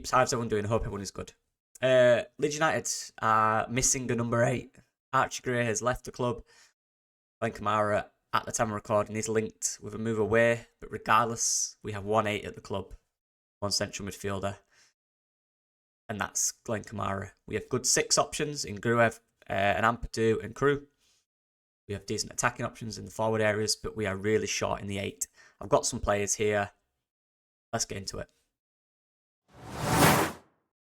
Peeps, how's everyone doing? I hope everyone is good. Leeds United are missing a number 8. Archie Gray has left the club. Glenn Kamara, at the time of recording, is linked with a move away. But regardless, we have 1-8 at the club. One central midfielder. And that's Glenn Kamara. We have good 6 options in Gruev, and Ampadu and Crew. We have decent attacking options in the forward areas, but we are really short in the 8. I've got some players here. Let's get into it.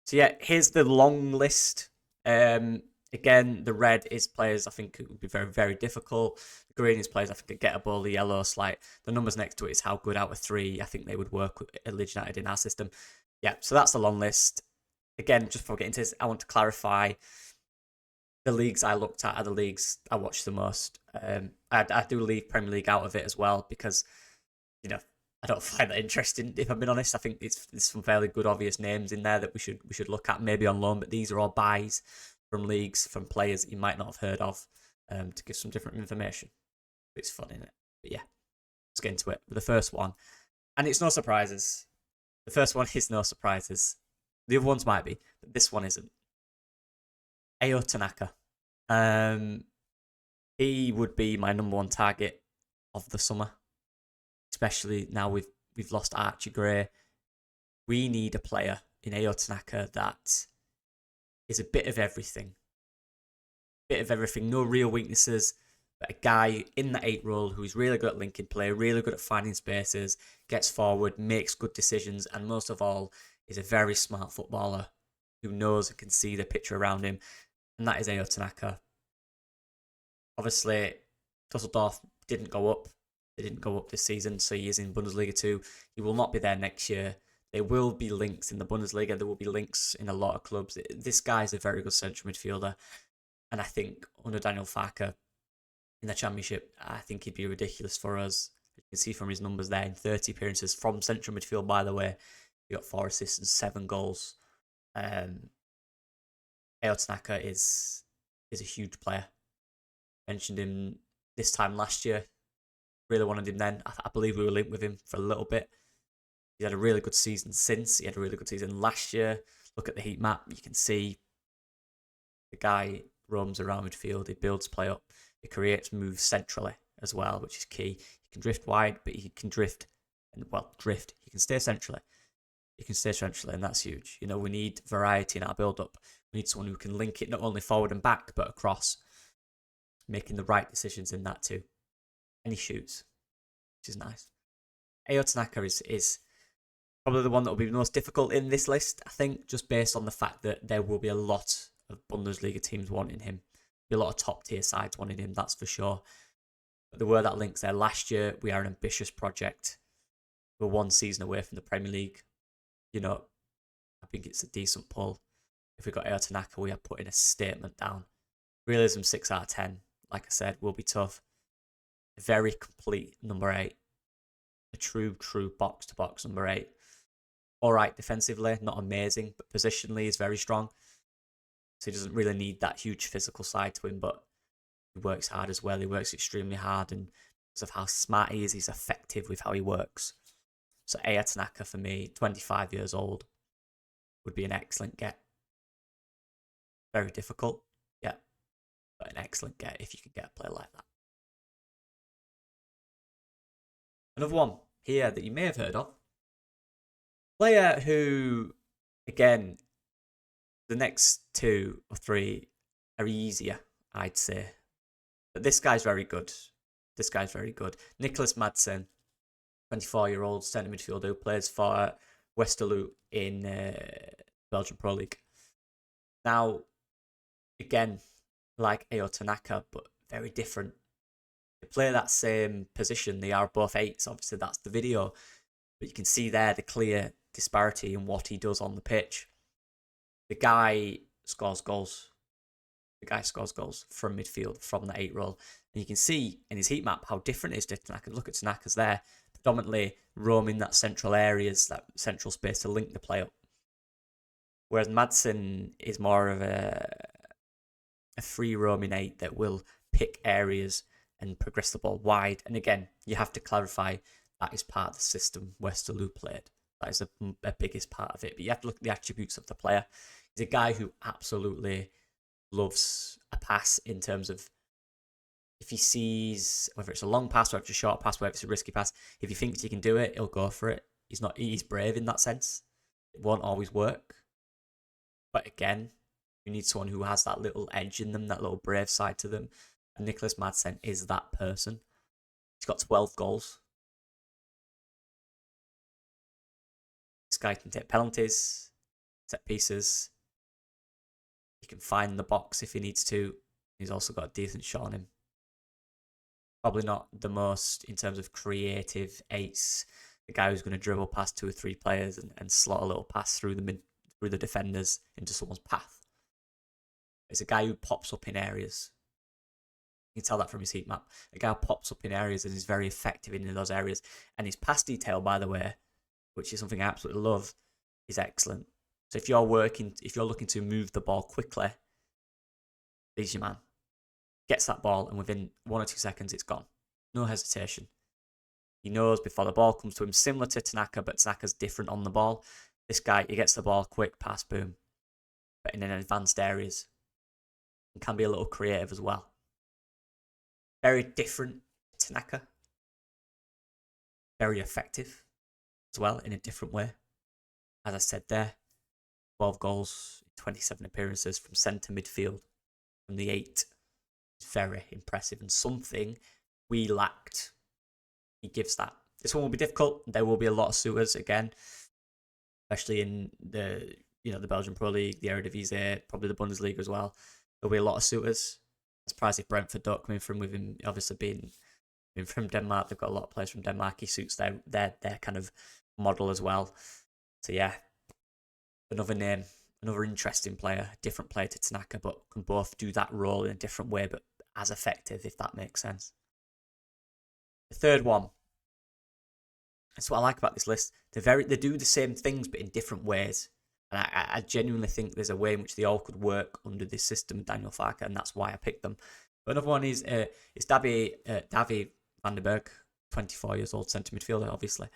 So yeah, here's the long list. Again, the red is players I think it would be very, very difficult. The green is players I think are gettable. The yellow the numbers next to it is how good out of 3 I think they would work at Leeds United in our system. Yeah, so that's the long list. Again, just before I get into this, I want to clarify the leagues I looked at are the leagues I watched the most. I do leave Premier League out of it as well because, I don't find that interesting, if I'm being honest. I think there's some fairly good obvious names in there that we should look at, maybe on loan, but these are all buys from leagues, from players that you might not have heard of, to give some different information. It's fun, isn't it? But yeah, let's get into it with the first one. And it's no surprises. The first one is no surprises. The other ones might be, but this one isn't. Ayo Tanaka. He would be my number 1 target of the summer. Especially now we've lost Archie Gray. We need a player in Ayo Tanaka that is a bit of everything. No real weaknesses, but a guy in the 8 role who's really good at linking play, really good at finding spaces, gets forward, makes good decisions, and most of all, is a very smart footballer who knows and can see the picture around him, and that is Ayo Tanaka. Obviously, Dusseldorf didn't go up. They didn't go up this season, so he is in Bundesliga 2. He will not be there next year. There will be links in the Bundesliga. There will be links in a lot of clubs. This guy is a very good central midfielder. And I think under Daniel Farke in the Championship, I think he'd be ridiculous for us. You can see from his numbers there in 30 appearances from central midfield, by the way. He got 4 assists and 7 goals. Ayo Tanaka is a huge player. Mentioned him this time last year. Really wanted him then. I believe we were linked with him for a little bit. He had a really good season since. He had a really good season last year. Look at the heat map. You can see the guy roams around midfield. He builds play up. He creates moves centrally as well, which is key. He can drift wide, but he can drift. He can stay centrally. And that's huge. We need variety in our build-up. We need someone who can link it not only forward and back, but across. Making the right decisions in that too. And he shoots, which is nice. Ayo Tanaka is probably the one that will be the most difficult in this list, I think, just based on the fact that there will be a lot of Bundesliga teams wanting him. There'll be a lot of top-tier sides wanting him, that's for sure. But there were that links there last year. We are an ambitious project. We're 1 season away from the Premier League. I think it's a decent pull. If we got Ayo Tanaka, we are putting a statement down. Realism 6 out of 10, like I said, will be tough. A very complete number 8. A true box-to-box number 8. All right defensively, not amazing, but positionally is very strong. So he doesn't really need that huge physical side to him, but he works hard as well. He works extremely hard, and because of how smart he is, he's effective with how he works. So Ayo Tanaka, for me, 25 years old, would be an excellent get. Very difficult, yeah, but an excellent get if you can get a player like that. Another one here that you may have heard of. Player who, again, the next 2 or 3 are easier, I'd say. But this guy's very good. Nicholas Madson, 24-year-old centre midfielder who plays for Westerlo in Belgian Pro League. Now, again, like Ayo Tanaka, but very different. They play that same position. They are both 8s. Obviously, that's the video. But you can see there the clear disparity in what he does on the pitch. The guy scores goals. From midfield, from the 8 role. And you can see in his heat map how different it is to Tanaka. Look at Tanaka's there. Predominantly roaming that central areas, that central space to link the play up. Whereas Madson is more of a free roaming 8 that will pick areas and progress the ball wide. And again, you have to clarify that is part of the system Westerlo played. That is a biggest part of it. But you have to look at the attributes of the player. He's a guy who absolutely loves a pass in terms of if he sees whether it's a long pass, whether it's a short pass, whether it's a risky pass, if he thinks he can do it, he'll go for it. He's brave in that sense. It won't always work. But again, you need someone who has that little edge in them, that little brave side to them. And Nicholas Madson is that person. He's got 12 goals. This guy can take penalties, set pieces. He can find the box if he needs to. He's also got a decent shot on him. Probably not the most in terms of creative ace. The guy who's going to dribble past 2 or 3 players and slot a little pass through the defenders into someone's path. It's a guy who pops up in areas. You can tell that from his heat map. A guy who pops up in areas and is very effective in those areas. And his pass detail, by the way, which is something I absolutely love, is excellent. So if you're looking to move the ball quickly, he's your man. Gets that ball, and within 1 or 2 seconds, it's gone. No hesitation. He knows before the ball comes to him, similar to Tanaka, but Tanaka's different on the ball. This guy, he gets the ball, quick pass, boom. But in advanced areas. And can be a little creative as well. Very different to Tanaka. Very effective as well, in a different way. As I said there, 12 goals, 27 appearances from centre midfield, from the 8. It's very impressive and something we lacked. He gives that. This one will be difficult. There will be a lot of suitors again, especially in the Belgian Pro League, the Eredivisie, probably the Bundesliga as well. There'll be a lot of suitors. I'm surprised if Brentford don't come in from with him. Obviously being from Denmark, they've got a lot of players from Denmark. He suits their kind of model as well. So yeah, another name, another interesting player, different player to Tanaka, but can both do that role in a different way, but as effective, if that makes sense. The third one. That's what I like about this list. They do the same things, but in different ways. And I genuinely think there's a way in which they all could work under this system, Daniel Farke, and that's why I picked them. But another one is Davi Vanderberg, 24 years old, centre midfielder, obviously.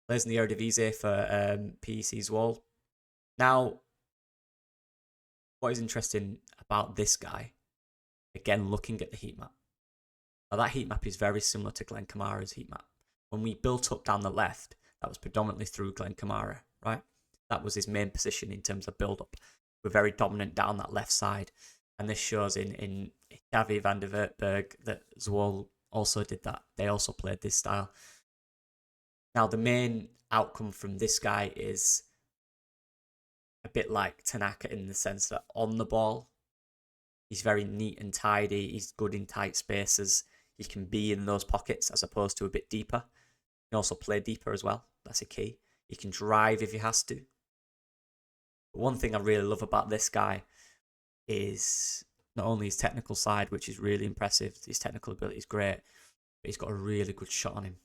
Plays in the Eredivisie for PEC Zwolle. Now, what is interesting about this guy, again, looking at the heat map. Now, that heat map is very similar to Glenn Kamara's heat map. When we built up down the left, that was predominantly through Glenn Kamara, right? That was his main position in terms of build-up. We're very dominant down that left side. And this shows in Davi Vanderberg that Zwolle also did that. They also played this style. Now, the main outcome from this guy is a bit like Tanaka in the sense that on the ball, he's very neat and tidy. He's good in tight spaces. He can be in those pockets as opposed to a bit deeper. He can also play deeper as well. That's a key. He can drive if he has to. But one thing I really love about this guy is not only his technical side, which is really impressive. His technical ability is great. But he's got a really good shot on him.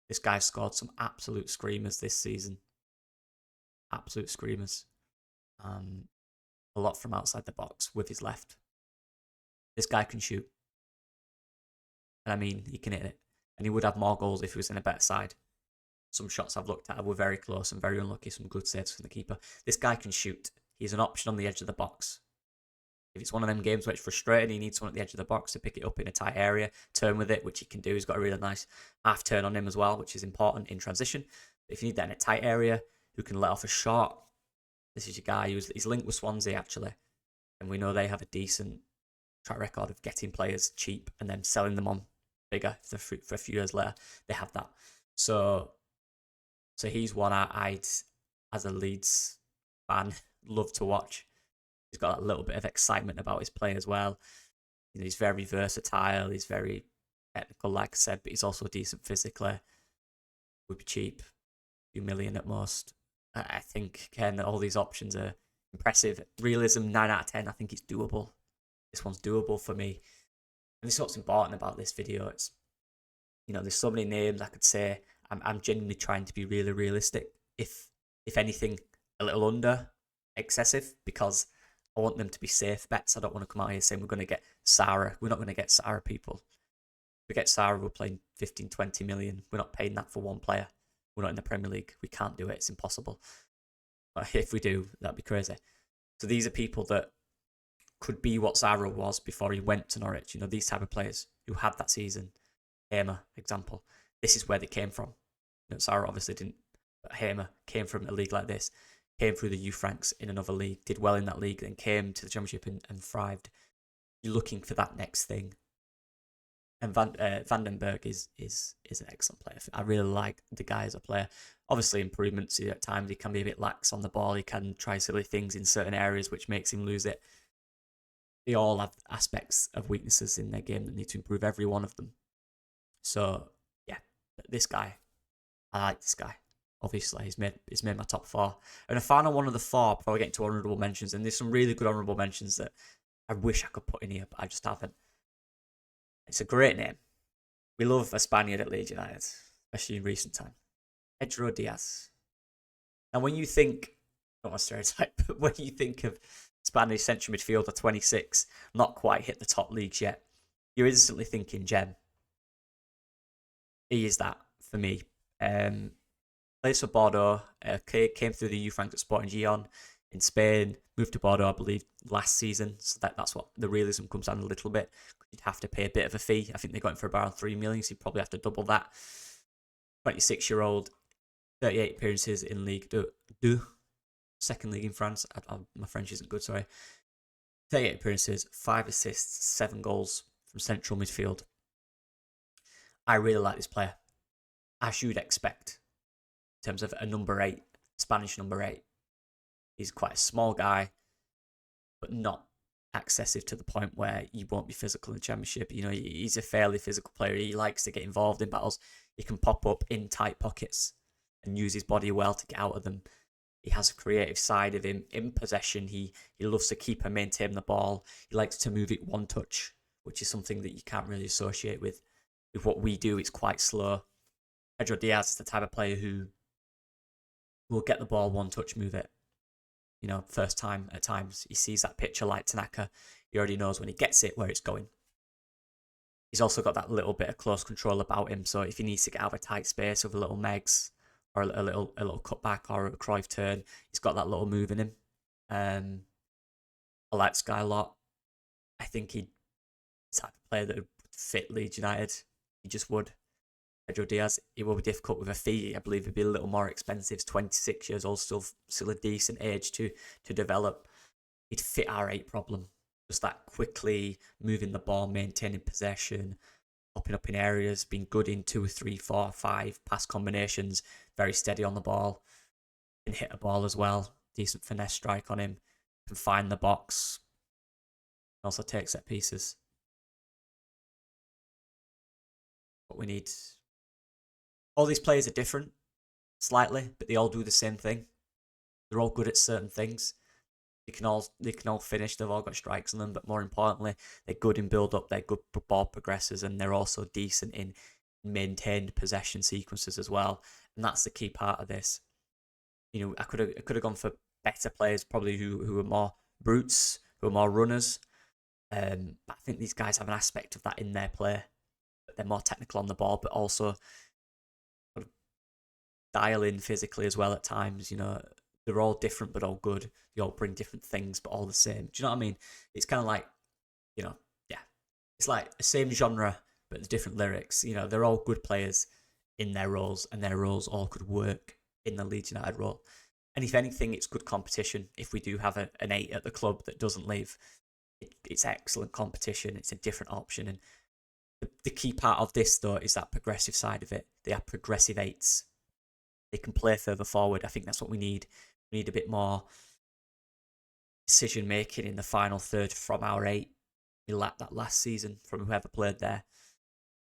This guy scored some absolute screamers this season. Absolute screamers. A lot from outside the box with his left. This guy can shoot. And I mean, he can hit it. And he would have more goals if he was in a better side. Some shots I've looked at were very close and very unlucky. Some good saves from the keeper. This guy can shoot. He's an option on the edge of the box. If it's one of them games where it's frustrating, he needs someone at the edge of the box to pick it up in a tight area, turn with it, which he can do. He's got a really nice half turn on him as well, which is important in transition. But if you need that in a tight area, who can let off a shot, this is your guy. He's linked with Swansea, actually. And we know they have a decent track record of getting players cheap and then selling them on bigger for a few years later. They have that. So he's one I'd, as a Leeds fan, love to watch. He's got a little bit of excitement about his play as well. You know, he's very versatile. He's very technical, like I said, but he's also decent physically. Would be cheap, a few million at most. I think, Ken, all these options are impressive. Realism, 9 out of 10. I think it's doable. This one's doable for me. And this is what's important about this video. It's, you know, there's so many names I could say. I'm genuinely trying to be really realistic. If anything, a little under excessive, because I want them to be safe bets. I don't want to come out here saying we're going to get Sarah. We're not going to get Sarah, people. If we get Sarah, we're playing 15, 20 million. We're not paying that for one player. We're not in the Premier League. We can't do it. It's impossible. But if we do, that'd be crazy. So these are people that could be what Zara was before he went to Norwich. You know, these type of players who had that season. Hamer, example. This is where they came from. You know, Zara obviously didn't, but Hamer came from a league like this, came through the youth ranks in another league, did well in that league, then came to the Championship and thrived. You're looking for that next thing. And Vandenberg is an excellent player. I really like the guy as a player. Obviously, improvements at times. He can be a bit lax on the ball. He can try silly things in certain areas, which makes him lose it. They all have aspects of weaknesses in their game that need to improve, every one of them. So, yeah, this guy, I like this guy. Obviously, he's made my top 4. And the final one of the 4, before we get into honourable mentions, and there's some really good honourable mentions that I wish I could put in here, but I just haven't. It's a great name. We love a Spaniard at Leeds United, especially in recent time. Pedro Diaz. Now, when you think, not a stereotype, but when you think of Spanish central midfielder 26, not quite hit the top leagues yet, you're instantly thinking gem. He is that for me. Plays for Bordeaux, came through the youth ranks at Sporting Gijon in Spain, moved to Bordeaux, I believe, last season. So that's what the realism comes down a little bit. You'd have to pay a bit of a fee. I think they got him for around 3 million, so you'd probably have to double that. 26-year-old, 38 appearances in Ligue 2, second league in France. My French isn't good, sorry. 38 appearances, 5 assists, 7 goals from central midfield. I really like this player, as you'd expect, in terms of a number 8, Spanish number 8. He's quite a small guy, but not excessive to the point where you won't be physical in the Championship. You know, he's a fairly physical player. He likes to get involved in battles. He can pop up in tight pockets and use his body well to get out of them. He has a creative side of him. In possession, he loves to keep and maintain the ball. He likes to move it one touch, which is something that you can't really associate with what we do. It's quite slow. Pedro Diaz is the type of player who will get the ball one touch, move it. You know, first time at times. He sees that picture like Tanaka. He already knows when he gets it where it's going. He's also got that little bit of close control about him. So if he needs to get out of a tight space with a little Megs or a little cutback or a Cruyff turn, he's got that little move in him. I like this guy a lot. I think he's the type of player that would fit Leeds United. He just would. Pedro Diaz, it will be difficult with a fee. I believe it'd be a little more expensive. He's 26 years old, still a decent age to develop. He'd fit our 8 problem. Just that quickly moving the ball, maintaining possession, popping up in areas, being good in 2, 3, 4, 5 pass combinations, very steady on the ball, can hit a ball as well. Decent finesse strike on him, can find the box, also take set pieces. What we need. All these players are different, slightly, but they all do the same thing. They're all good at certain things. They can all finish. They've all got strikes on them, but more importantly, they're good in build-up. They're good ball progressors, and they're also decent in maintained possession sequences as well. And that's the key part of this. You know, I could have gone for better players, probably who are more brutes, who are more runners. But I think these guys have an aspect of that in their play. They're more technical on the ball, but also dial in physically as well at times. You know, they're all different but all good. They all bring different things but all the same. Do you know what I mean? It's kind of like, you know, yeah, it's like the same genre but different lyrics. You know, they're all good players in their roles, and their roles all could work in the Leeds United role. And if anything, it's good competition. If we do have an 8 at the club that doesn't leave, it's excellent competition. It's a different option. And the key part of this, though, is that progressive side of it. They are progressive 8s. They can play further forward. I think that's what we need. We need a bit more decision making in the final third from our 8. We lacked that last season from whoever played there.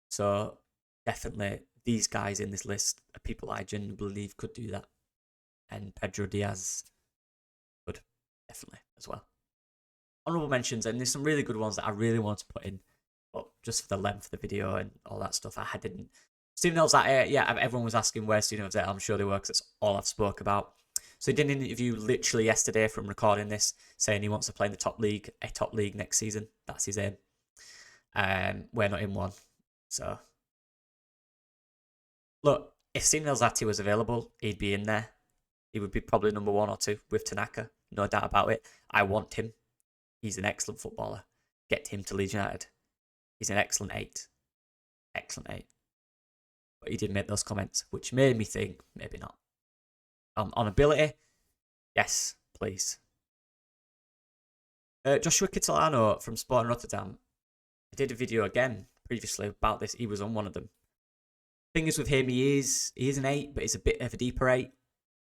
So definitely these guys in this list are people I genuinely believe could do that. And Pedro Diaz could, definitely, as well. Honourable mentions, and there's some really good ones that I really want to put in, but just for the length of the video and all that stuff, I didn't. Stephen L's at yeah, everyone was asking where Stephen was at. I'm sure they were, because that's all I've spoke about. So he did an interview literally yesterday from recording this, saying he wants to play in the top league, a top league next season. That's his aim. We're not in one. So, look, if Elzati was available, he'd be in there. He would be probably number 1 or 2 with Tanaka, no doubt about it. I want him. He's an excellent footballer. Get him to Leeds United. He's an excellent 8. Excellent 8. But he did make those comments, which made me think, maybe not. On ability, yes, please. Joshua Kitolano from Sporting Rotterdam. I did a video again previously about this. He was on one of them. Thing is with him, he is an 8, but he's a bit of a deeper 8.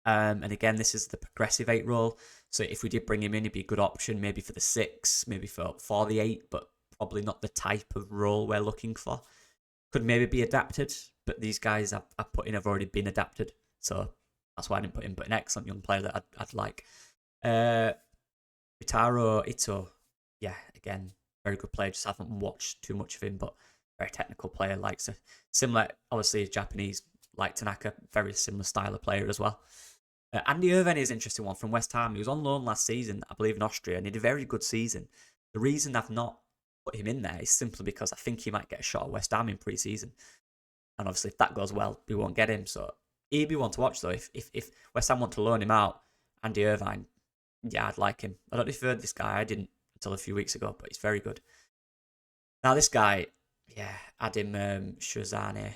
And again, this is the progressive 8 role. So if we did bring him in, it'd be a good option, maybe for the 6, maybe for the 8, but probably not the type of role we're looking for. Could maybe be adapted, but these guys I've put in have already been adapted. So that's why I didn't put him, but an excellent young player that I'd like. Itaro Ito, yeah, again, very good player. Just haven't watched too much of him, but very technical player. Likes a similar, obviously, Japanese, like Tanaka, very similar style of player as well. Andy Irvine is an interesting one from West Ham. He was on loan last season, I believe, in Austria, and he did a very good season. The reason I've not put him in there is simply because I think he might get a shot at West Ham in pre-season. And obviously, if that goes well, we won't get him. So he'd be one to watch, though. If West Ham want to loan him out, Andy Irvine, yeah, I'd like him. I don't know if you've heard this guy. I didn't until a few weeks ago, but he's very good. Now, this guy, yeah, Adim Shazane.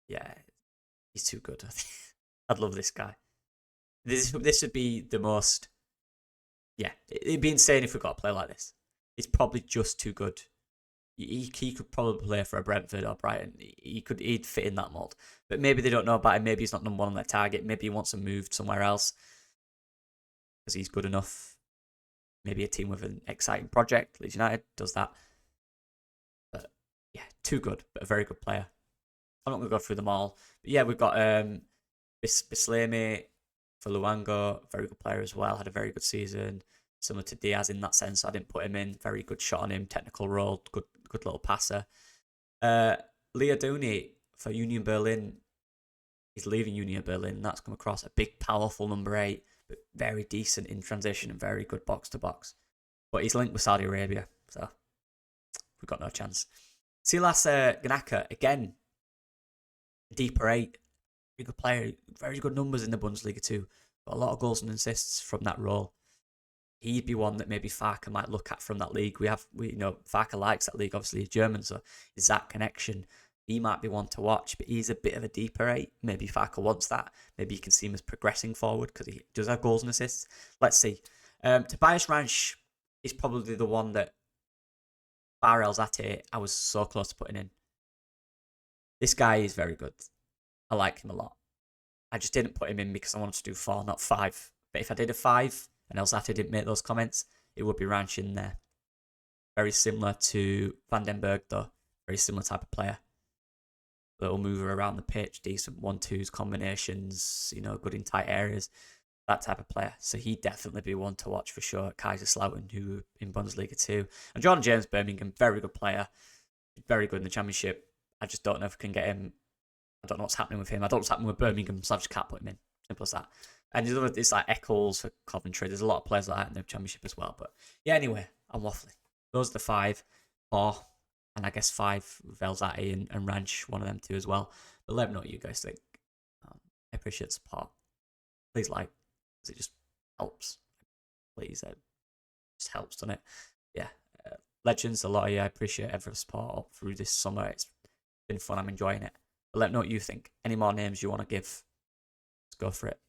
Yeah, he's too good. I'd love this guy. This would be the most... Yeah, it'd be insane if we got a player like this. He's probably just too good. He could probably play for a Brentford or Brighton. He'd fit in that mould. But maybe they don't know about him. Maybe he's not number 1 on their target. Maybe he wants to move somewhere else because he's good enough. Maybe a team with an exciting project. Leeds United does that. But yeah, too good, but a very good player. I'm not going to go through them all. But yeah, we've got Bislemi for Luango, very good player as well. Had a very good season, similar to Diaz in that sense. I didn't put him in. Very good shot on him, technical role, good little passer. Liaduni for Union Berlin. He's leaving Union Berlin. That's come across a big, powerful number 8, but very decent in transition and very good box to box. But he's linked with Saudi Arabia, so we've got no chance. Silas Gnaka, again, deeper 8. Very good player, very good numbers in the Bundesliga too. Got a lot of goals and assists from that role. He'd be one that maybe Farke might look at from that league. We know Farke likes that league. Obviously, he's German, so is that connection? He might be one to watch, but he's a bit of a deeper 8. Maybe Farke wants that. Maybe you can see him as progressing forward because he does have goals and assists. Let's see. Tobias Ranch is probably the one that Bar Elzate I was so close to putting in. This guy is very good. I like him a lot. I just didn't put him in because I wanted to do 4, not 5. But if I did a 5 and Elzate didn't make those comments, it would be Ranch in there. Very similar to Vandenberg, though. Very similar type of player. Little mover around the pitch, decent 1-2s, combinations, good in tight areas. That type of player. So he'd definitely be one to watch for sure. Kaiserslautern, who in Bundesliga too. And Jordan James, Birmingham, very good player. Very good in the Championship. I just don't know if I can get him. I don't know what's happening with him. I don't know what's happening with Birmingham, so I just can't put him in. Simple as that. And it's like Eccles for Coventry. There's a lot of players like that in the Championship as well. But yeah, anyway, I'm waffling. Those are the 5. 4, and I guess 5 with Elzati and Ranch, one of them too as well. But let me know what you guys think. I appreciate the support. Please like, because it just helps. Please, it just helps, doesn't it? Yeah. Legends, a lot of you. I appreciate every support through this summer. It's been fun. I'm enjoying it. But let me know what you think. Any more names you want to give? Let's go for it.